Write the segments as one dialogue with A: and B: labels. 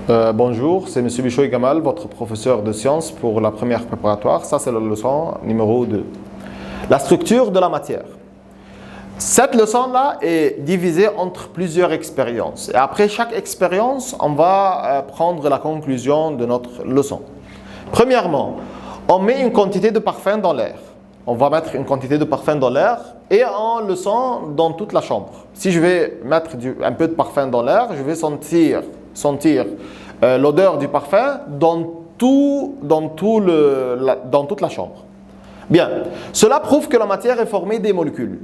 A: Bonjour, c'est M. Bichoy Gamal, votre professeur de sciences pour la première préparatoire. Ça, c'est la leçon numéro 2. La structure de la matière. Cette leçon-là est divisée entre plusieurs expériences. Et après chaque expérience, on va prendre la conclusion de notre leçon. Premièrement, on met une quantité de parfum dans l'air. On va mettre une quantité de parfum dans l'air et on le sent dans toute la chambre. Si je vais mettre un peu de parfum dans l'air, je vais sentir l'odeur du parfum dans toute la chambre. Bien, cela prouve que la matière est formée des molécules.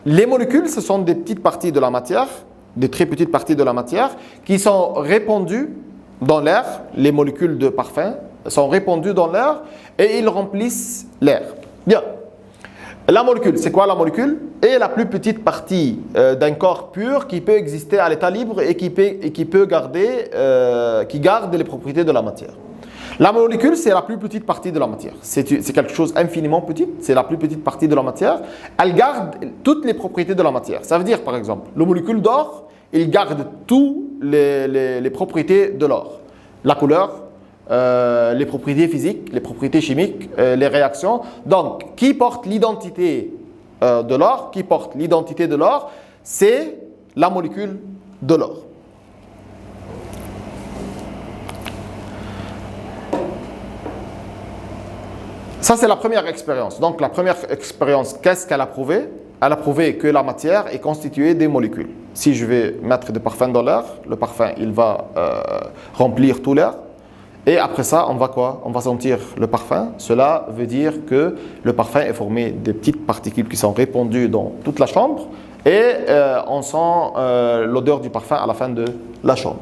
A: Les molécules, ce sont des petites parties de la matière, des très petites parties de la matière, qui sont répandues dans l'air. Les molécules de parfum sont répandues dans l'air et ils remplissent l'air. Bien. La molécule, c'est quoi la molécule? Est la plus petite partie d'un corps pur qui peut exister à l'état libre et qui garde les propriétés de la matière. La molécule, c'est la plus petite partie de la matière. C'est quelque chose d'infiniment petit, c'est la plus petite partie de la matière. Elle garde toutes les propriétés de la matière. Ça veut dire, par exemple, le molécule d'or, il garde toutes les propriétés de l'or. La couleur, les propriétés physiques, les propriétés chimiques, les réactions. Donc, qui porte l'identité de l'or? Qui porte l'identité de l'or? C'est la molécule de l'or. Ça, c'est la première expérience. Donc, la première expérience, qu'est-ce qu'elle a prouvé? Elle a prouvé que la matière est constituée des molécules. Si je vais mettre du parfum dans l'air, le parfum, il va remplir tout l'air. Et après ça, on va quoi? On va sentir le parfum. Cela veut dire que le parfum est formé de petites particules qui sont répandues dans toute la chambre. Et on sent l'odeur du parfum à la fin de la chambre.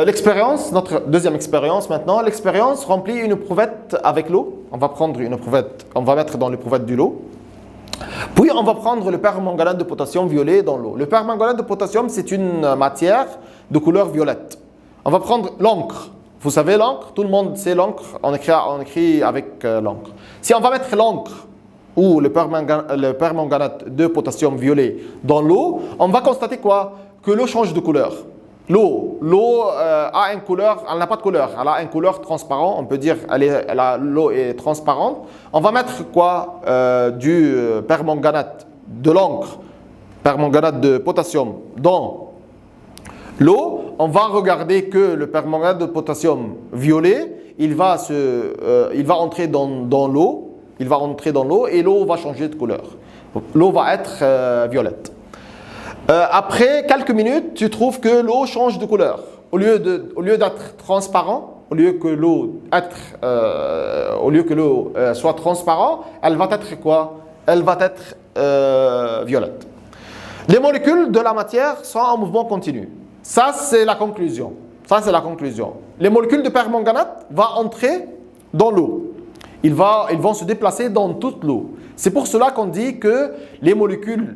A: L'expérience, notre deuxième expérience maintenant, l'expérience remplit une éprouvette avec l'eau. On va prendre une éprouvette, on va mettre dans l'éprouvette de l'eau. Puis on va prendre le permanganate de potassium violet dans l'eau. Le permanganate de potassium, c'est une matière de couleur violette. On va prendre l'encre. Vous savez l'encre? Tout le monde sait l'encre. On écrit avec l'encre. Si on va mettre l'encre ou le permanganate de potassium violet dans l'eau, on va constater quoi? Que l'eau change de couleur. L'eau a une couleur, elle n'a pas de couleur, elle a une couleur transparente, on peut dire l'eau est transparente. On va mettre quoi? Du permanganate, de l'encre, permanganate de potassium dans l'eau. On va regarder que le permanganate de potassium violet, il va entrer dans l'eau, et l'eau va changer de couleur. L'eau va être violette. Après quelques minutes, tu trouves que l'eau change de couleur. Au lieu d'être transparent, au lieu que l'eau soit transparente, elle va être quoi? Elle va être violette. Les molécules de la matière sont en mouvement continu. Ça, c'est la conclusion. Les molécules de permanganate vont entrer dans l'eau. Ils vont se déplacer dans toute l'eau. C'est pour cela qu'on dit que les molécules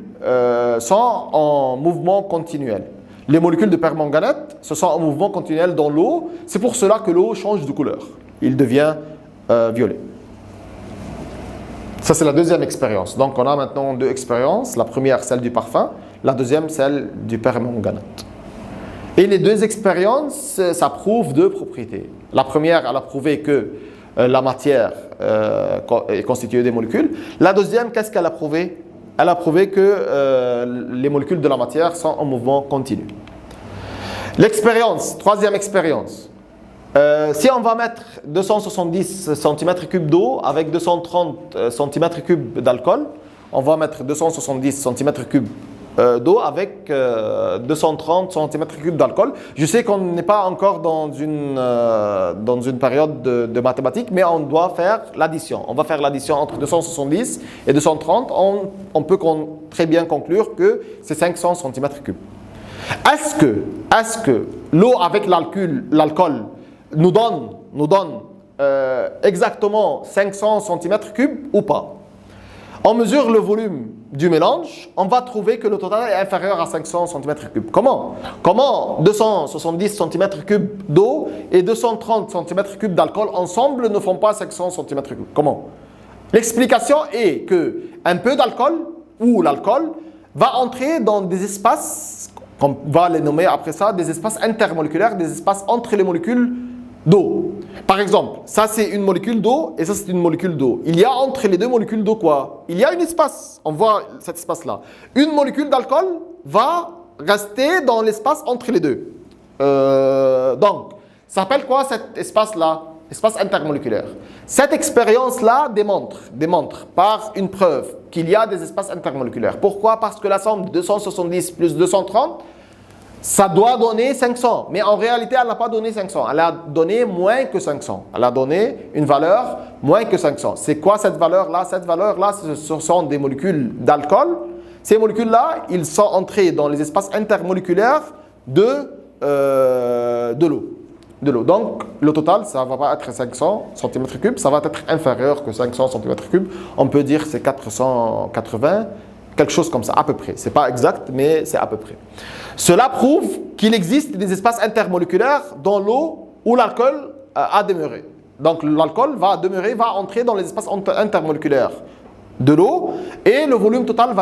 A: sont en mouvement continuel. Les molécules de permanganate se sont en mouvement continuel dans l'eau. C'est pour cela que l'eau change de couleur. Il devient violet. Ça, c'est la deuxième expérience. Donc, on a maintenant deux expériences. La première, celle du parfum. La deuxième, celle du permanganate. Et les deux expériences, ça prouve deux propriétés. La première, elle a prouvé que la matière est constituée des molécules. La deuxième, qu'est-ce qu'elle a prouvé? Elle a prouvé que les molécules de la matière sont en mouvement continu. L'expérience, troisième expérience. Si on va mettre 270 cm3 d'eau avec 230 cm3 d'alcool, on va mettre 270 cm3 d'eau avec 230 cm3 d'alcool. Je sais qu'on n'est pas encore dans une période de mathématiques, mais on doit faire l'addition. On va faire l'addition entre 270 et 230. On peut très bien conclure que c'est 500 cm3. Est-ce que l'eau avec l'alcool nous donne exactement 500 cm3 ou pas? On mesure le volume du mélange, on va trouver que le total est inférieur à 500 cm3. Comment 270 cm3 d'eau et 230 cm3 d'alcool ensemble ne font pas 500 cm3? Comment? L'explication est que un peu d'alcool ou l'alcool va entrer dans des espaces qu'on va les nommer après ça des espaces intermoléculaires, des espaces entre les molécules d'eau. Par exemple, ça c'est une molécule d'eau et ça c'est une molécule d'eau. Il y a entre les deux molécules d'eau quoi? Il y a un espace, on voit cet espace-là. Une molécule d'alcool va rester dans l'espace entre les deux. Donc, ça s'appelle quoi cet espace-là? Espace intermoléculaire. Cette expérience-là démontre par une preuve qu'il y a des espaces intermoléculaires. Pourquoi? Parce que la somme de 270 plus 230, ça doit donner 500. Mais en réalité, elle n'a pas donné 500. Elle a donné moins que 500. Elle a donné une valeur moins que 500. C'est quoi cette valeur-là? Cette valeur-là, ce sont des molécules d'alcool. Ces molécules-là, ils sont entrés dans les espaces intermoléculaires de l'eau. Donc, le total, ça ne va pas être 500 cm3, ça va être inférieur que 500 cm3. On peut dire que c'est 480, quelque chose comme ça, à peu près. Ce n'est pas exact, mais c'est à peu près. Cela prouve qu'il existe des espaces intermoléculaires dans l'eau où l'alcool a demeuré. Donc, l'alcool va entrer dans les espaces intermoléculaires de l'eau et le volume total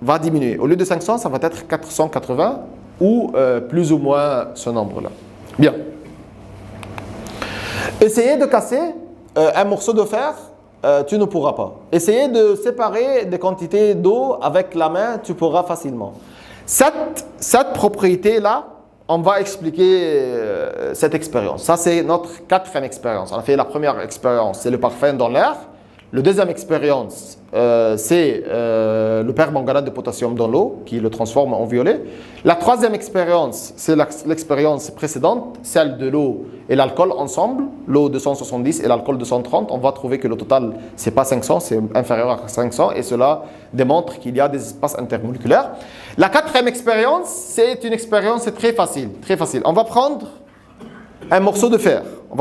A: va diminuer. Au lieu de 500, ça va être 480 ou plus ou moins ce nombre-là. Bien. Essayer de casser un morceau de fer, tu ne pourras pas. Essayer de séparer des quantités d'eau avec la main, tu pourras facilement. Cette propriété-là, on va expliquer cette expérience. Ça, c'est notre quatrième expérience. On a fait la première expérience, c'est le parfum dans l'air. La deuxième expérience, c'est le permanganate de potassium dans l'eau qui le transforme en violet. La troisième expérience, c'est l'expérience précédente, celle de l'eau et l'alcool ensemble, l'eau 270 et l'alcool 230. On va trouver que le total, c'est pas 500, c'est inférieur à 500 et cela démontre qu'il y a des espaces intermoléculaires. La quatrième expérience, c'est une expérience très facile, très facile. On va prendre un morceau de fer. On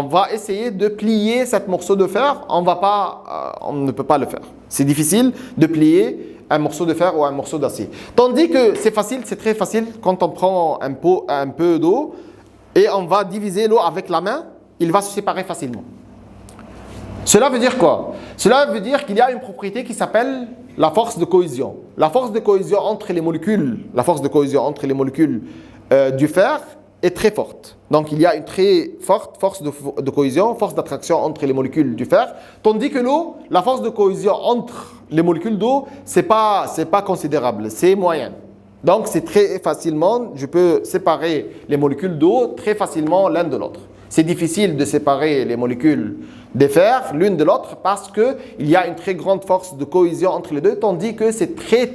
A: va essayer de plier cet morceau de fer. On ne peut pas le faire. C'est difficile de plier un morceau de fer ou un morceau d'acier. Tandis que c'est facile, c'est très facile quand on prend un peu d'eau et on va diviser l'eau avec la main, il va se séparer facilement. Cela veut dire quoi? Cela veut dire qu'il y a une propriété qui s'appelle la force de cohésion. La force de cohésion entre les molécules, du fer est très forte. Donc, il y a une très forte force de cohésion, force d'attraction entre les molécules du fer. Tandis que l'eau, la force de cohésion entre les molécules d'eau, c'est pas considérable, c'est moyen. Donc, c'est très facilement, je peux séparer les molécules d'eau très facilement l'un de l'autre. C'est difficile de séparer les molécules des fers l'une de l'autre parce qu'il y a une très grande force de cohésion entre les deux, tandis que c'est très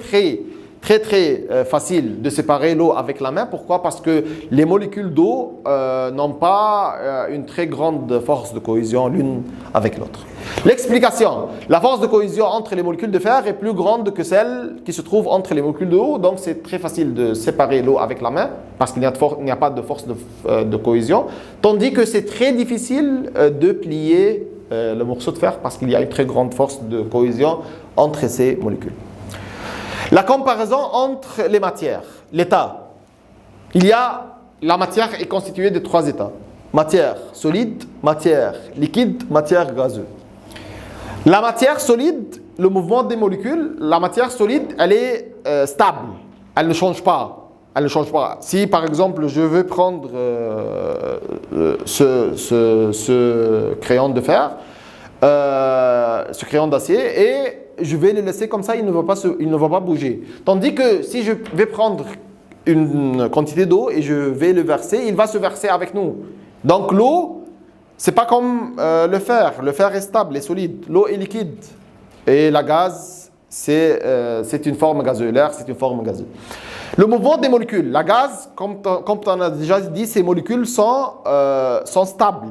A: facile de séparer l'eau avec la main. Pourquoi? Parce que les molécules d'eau n'ont pas une très grande force de cohésion l'une avec l'autre. L'explication, la force de cohésion entre les molécules de fer est plus grande que celle qui se trouve entre les molécules d'eau, donc c'est très facile de séparer l'eau avec la main parce qu'il n'y a pas de force de cohésion, tandis que c'est très difficile de plier le morceau de fer parce qu'il y a une très grande force de cohésion entre ces molécules. La comparaison entre les matières, l'état. La matière est constituée de 3 états. Matière solide, matière liquide, matière gazeuse. La matière solide, le mouvement des molécules, la matière solide, elle est stable. Elle ne change pas. Si par exemple je veux prendre ce crayon de fer, ce crayon d'acier et je vais le laisser comme ça, il ne va pas bouger. Tandis que si je vais prendre une quantité d'eau et je vais le verser, il va se verser avec nous. Donc l'eau, c'est pas comme le fer. Le fer est stable, est solide. L'eau est liquide. Et la gaz, c'est une forme gazeuse. L'air, c'est une forme gazeuse. Le mouvement des molécules. La gaz, comme on a déjà dit, ces molécules sont stables.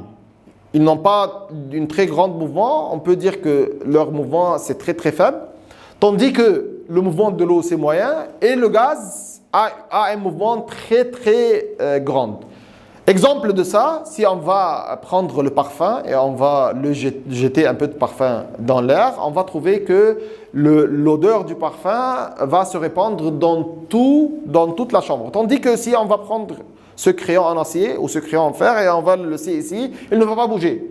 A: Ils n'ont pas un très grand mouvement. On peut dire que leur mouvement, c'est très faible. Tandis que le mouvement de l'eau, c'est moyen. Et le gaz a un mouvement très grand. Exemple de ça, si on va prendre le parfum et on va jeter un peu de parfum dans l'air, on va trouver que l'odeur du parfum va se répandre dans toute la chambre. Tandis que si on va prendre ce crayon en acier ou ce crayon en fer et on va le laisser ici, il ne va pas bouger.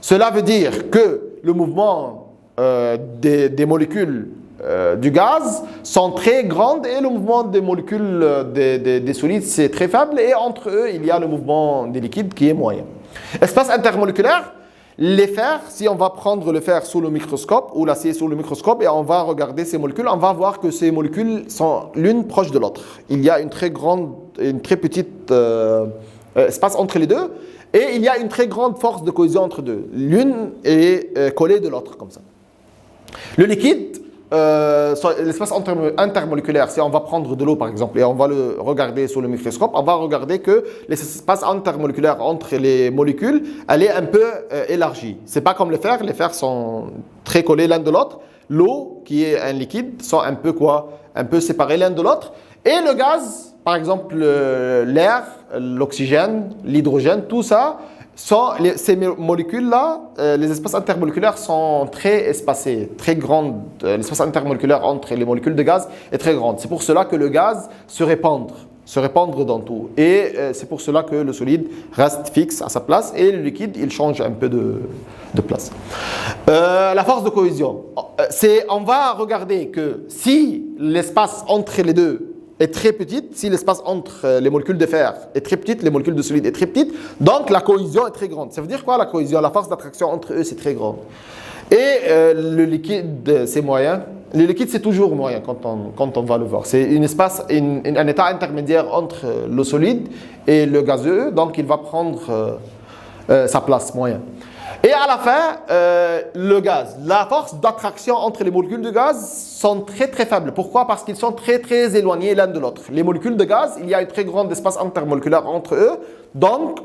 A: Cela veut dire que le mouvement des molécules du gaz sont très grandes et le mouvement des molécules des solides c'est très faible et entre eux il y a le mouvement des liquides qui est moyen. Espace intermoléculaire, les fers, si on va prendre le fer sous le microscope ou l'acier sous le microscope et on va regarder ces molécules, on va voir que ces molécules sont l'une proche de l'autre. Il y a une très petite espace entre les deux et il y a une très grande force de cohésion entre deux. L'une est collée de l'autre comme ça. Le liquide, l'espace intermoléculaire, si on va prendre de l'eau par exemple et on va le regarder sous le microscope, on va regarder que l'espace intermoléculaire entre les molécules, elle est un peu élargie. C'est pas comme les fers sont très collés l'un de l'autre. L'eau, qui est un liquide, sont un peu séparés l'un de l'autre. Et le gaz, par exemple l'air, l'oxygène, l'hydrogène, tout ça, ces molécules-là, les espaces intermoléculaires sont très espacés, très grands. L'espace intermoléculaire entre les molécules de gaz est très grand. C'est pour cela que le gaz se répand dans tout. Et c'est pour cela que le solide reste fixe à sa place et le liquide, il change un peu de place. La force de cohésion. On va regarder que si l'espace entre les deux est très petite, si l'espace entre les molécules de fer est très petite, les molécules de solide est très petite, donc la cohésion est très grande. Ça veut dire quoi la cohésion? La force d'attraction entre eux, c'est très grande. Et le liquide, c'est moyen. Le liquide, c'est toujours moyen quand on va le voir. C'est un état intermédiaire entre le solide et le gazeux, donc il va prendre sa place, moyen. Et à la fin, le gaz, la force d'attraction entre les molécules de gaz sont très très faibles. Pourquoi? Parce qu'ils sont très très éloignés l'un de l'autre. Les molécules de gaz, il y a un très grand espace intermoléculaire entre eux. Donc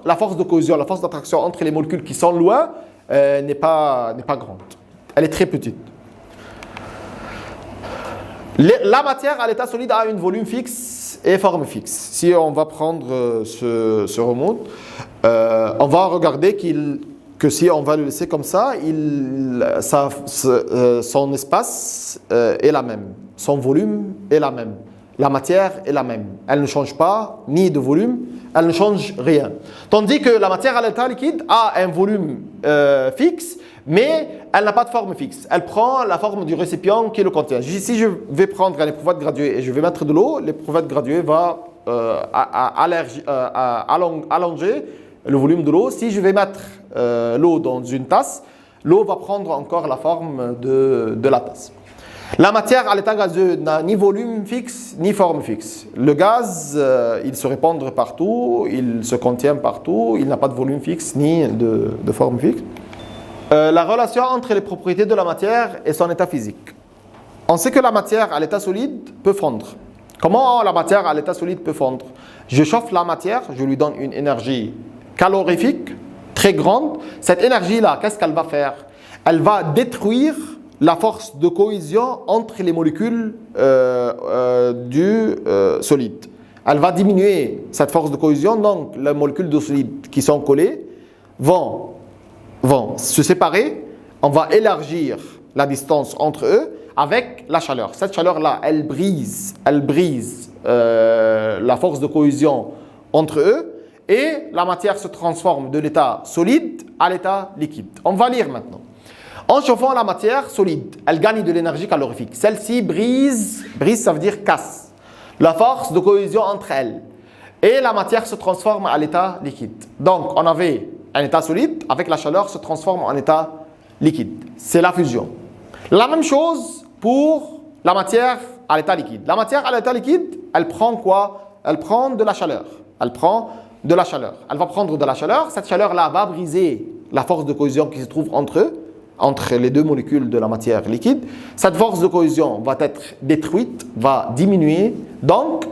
A: la force de cohésion, la force d'attraction entre les molécules qui sont loin n'est pas grande. Elle est très petite. La matière à l'état solide a un volume fixe et forme fixe. Si on va prendre ce remonte, on va regarder que si on va le laisser comme ça, son espace est la même, son volume est la même, la matière est la même. Elle ne change pas ni de volume, elle ne change rien. Tandis que la matière à l'état liquide a un volume fixe, mais elle n'a pas de forme fixe. Elle prend la forme du récipient qui le contient. Si je vais prendre un éprouvette gradué et je vais mettre de l'eau, l'éprouvette gradué va allonger le volume de l'eau. Si je vais mettre l'eau dans une tasse, l'eau va prendre encore la forme de la tasse. La matière à l'état gazeux n'a ni volume fixe ni forme fixe. Le gaz, il se répand partout, il se contient partout, il n'a pas de volume fixe ni de forme fixe. La relation entre les propriétés de la matière et son état physique. On sait que la matière à l'état solide peut fondre. Comment la matière à l'état solide peut fondre? Je chauffe la matière, je lui donne une énergie calorifique très grande. Cette énergie-là, qu'est-ce qu'elle va faire? Elle va détruire la force de cohésion entre les molécules du solide. Elle va diminuer cette force de cohésion, donc les molécules de solide qui sont collées vont se séparer. On va élargir la distance entre eux avec la chaleur. Cette chaleur-là, elle brise la force de cohésion entre eux et la matière se transforme de l'état solide à l'état liquide. On va lire maintenant. En chauffant la matière solide, elle gagne de l'énergie calorifique. Celle-ci brise, ça veut dire casse, la force de cohésion entre elles. Et la matière se transforme à l'état liquide. Donc, on avait un état solide, avec la chaleur, se transforme en état liquide. C'est la fusion. La même chose pour la matière à l'état liquide. La matière à l'état liquide, elle prend quoi? Elle prend de la chaleur. Elle prend de la chaleur. Elle va prendre de la chaleur. Cette chaleur-là va briser la force de cohésion qui se trouve entre eux, entre les deux molécules de la matière liquide. Cette force de cohésion va être détruite, va diminuer. Donc,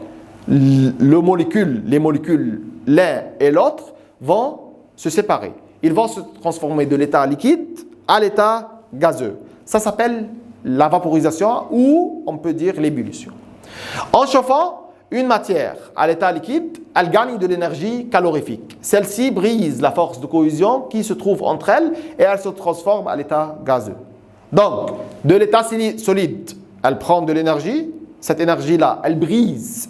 A: les molécules, l'un et l'autre, vont se séparer. Ils vont se transformer de l'état liquide à l'état gazeux. Ça s'appelle la vaporisation ou on peut dire l'ébullition. En chauffant une matière à l'état liquide, elle gagne de l'énergie calorifique. Celle-ci brise la force de cohésion qui se trouve entre elles et elle se transforme à l'état gazeux. Donc, de l'état solide, elle prend de l'énergie. Cette énergie-là, elle brise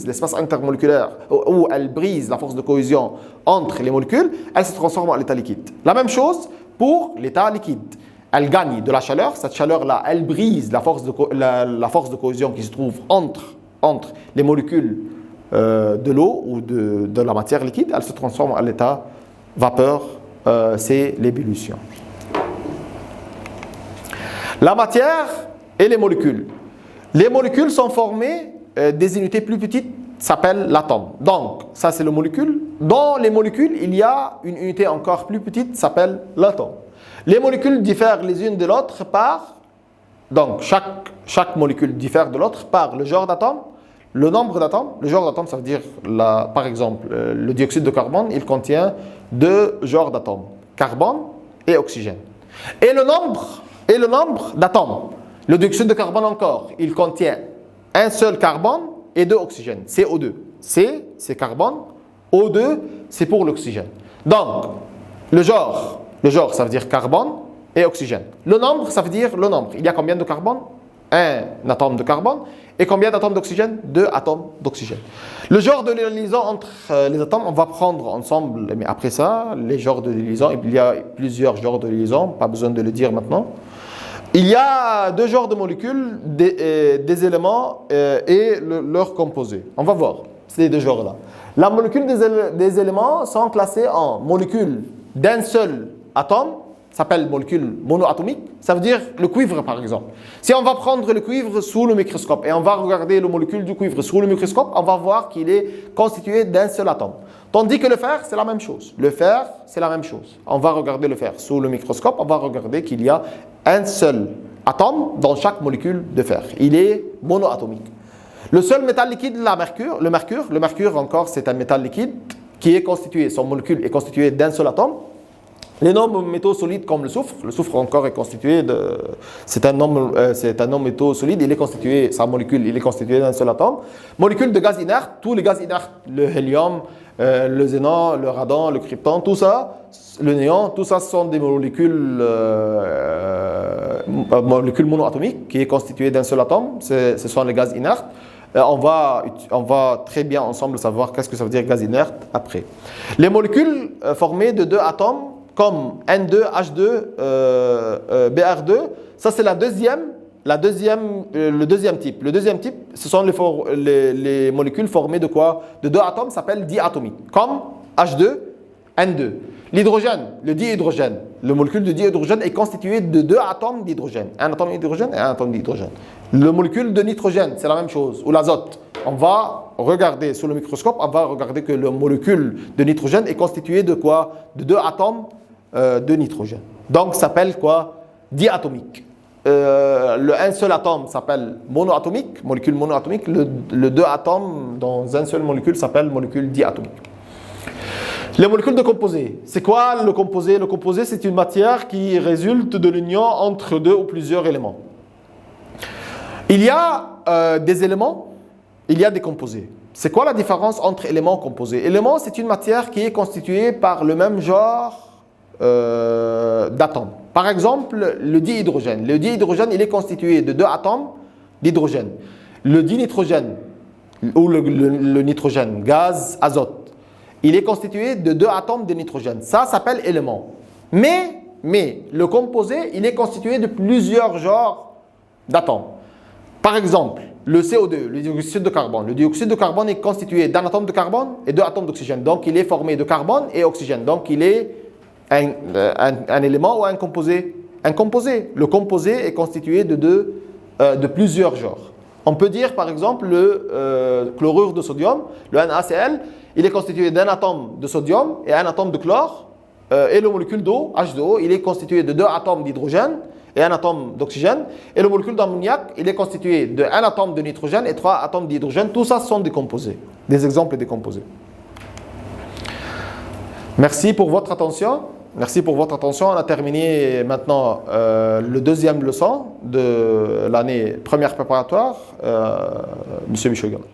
A: l'espace intermoléculaire ou elle brise la force de cohésion entre les molécules, elle se transforme en l'état liquide. La même chose pour l'état liquide. elle gagne de la chaleur. Cette chaleur-là, elle brise la force de cohésion qui se trouve entre les molécules de l'eau ou de la matière liquide. Elle se transforme en l'état vapeur, c'est l'ébullition. La matière et les molécules. Les molécules sont formées des unités plus petites, s'appelle l'atome. Donc, ça c'est le molécule. Dans les molécules, il y a une unité encore plus petite, s'appelle l'atome. Les molécules diffèrent les unes de l'autre par... Donc, chaque molécule diffère de l'autre par le genre d'atome, le nombre d'atomes. Le genre d'atome, ça veut dire, par exemple, le dioxyde de carbone, il contient 2 genres d'atomes, carbone et oxygène. Et le nombre d'atomes. Le dioxyde de carbone encore, il contient un seul carbone et 2 oxygènes, CO2. C, c'est carbone, O2, c'est pour l'oxygène. Donc, le genre, ça veut dire carbone et oxygène. Le nombre, ça veut dire le nombre. Il y a combien de carbone? Un atome de carbone. Et combien d'atomes d'oxygène? 2 atomes d'oxygène. Le genre de liaison entre les atomes, on va prendre ensemble, mais après ça, les genres de liaison, il y a plusieurs genres de liaison, pas besoin de le dire maintenant. Il y a 2 genres de molécules, des éléments et leurs composés. On va voir ces 2 genres-là. La molécule des éléments sont classées en molécules d'un seul atome, s'appelle molécule monoatomique. Ça veut dire le cuivre, par exemple. Si on va prendre le cuivre sous le microscope et on va regarder le molécule du cuivre sous le microscope, on va voir qu'il est constitué d'un seul atome. Tandis que le fer, c'est la même chose. Le fer, c'est la même chose. On va regarder le fer sous le microscope, on va regarder qu'il y a un seul atome dans chaque molécule de fer. Il est monoatomique. Le seul métal liquide, le mercure encore, c'est un métal liquide qui est constitué, son molécule est constituée d'un seul atome. Les non-métaux solides comme le soufre encore est constitué de... C'est un non-métaux solide, il est constitué, sa molécule, il est constitué d'un seul atome. Molécules de gaz inerte, tous les gaz inertes, le hélium, le xénon, le radon, le krypton, tout ça, le néon, tout ça, ce sont des molécules monoatomiques qui est constituées d'un seul atome, ce sont les gaz inertes. On va très bien ensemble savoir qu'est-ce que ça veut dire gaz inerte après. Les molécules formées de 2 atomes comme N2H2, Br2, ça c'est le deuxième type. Le deuxième type, ce sont les molécules formées de quoi? De 2 atomes, s'appellent diatomiques, comme H2, N2. L'hydrogène, le dihydrogène, le molécule de dihydrogène est constitué de 2 atomes d'hydrogène. Un atome d'hydrogène et un atome d'hydrogène. Le molécule de nitrogène, c'est la même chose, ou l'azote. On va regarder sous le microscope, on va regarder que le molécule de nitrogène est constitué de quoi? De 2 atomes de nitrogène. Donc, ça s'appelle quoi? Diatomique. Un seul atome s'appelle monoatomique, molécule monoatomique. Le 2 atomes dans un seul molécule s'appelle molécule diatomique. Les molécules de composés. C'est quoi le composé? Le composé, c'est une matière qui résulte de l'union entre 2 ou plusieurs éléments. Il y a des éléments, il y a des composés. C'est quoi la différence entre éléments et composés? Élément, c'est une matière qui est constituée par le même genre d'atomes. Par exemple, le dihydrogène. Le dihydrogène, il est constitué de 2 atomes d'hydrogène. Le dinitrogène, ou le nitrogène, gaz, azote, il est constitué de 2 atomes de nitrogène. Ça s'appelle élément. Mais le composé, il est constitué de plusieurs genres d'atomes. Par exemple, le CO2, le dioxyde de carbone. Le dioxyde de carbone est constitué d'un atome de carbone et 2 atomes d'oxygène. Donc, il est formé de carbone et oxygène. Donc, il est un élément ou un composé? Un composé. Le composé est constitué de plusieurs genres. On peut dire, par exemple, le chlorure de sodium, le NaCl, il est constitué d'un atome de sodium et un atome de chlore. Et le molécule d'eau, H2O, il est constitué de 2 atomes d'hydrogène et un atome d'oxygène. Et le molécule d'ammoniac, il est constitué de 1 atome de nitrogène et 3 atomes d'hydrogène. Tout ça, ce sont des composés, des exemples des composés. Merci pour votre attention. Merci pour votre attention. On a terminé maintenant le 2e leçon de l'année première préparatoire. Monsieur Bichoy Gamal.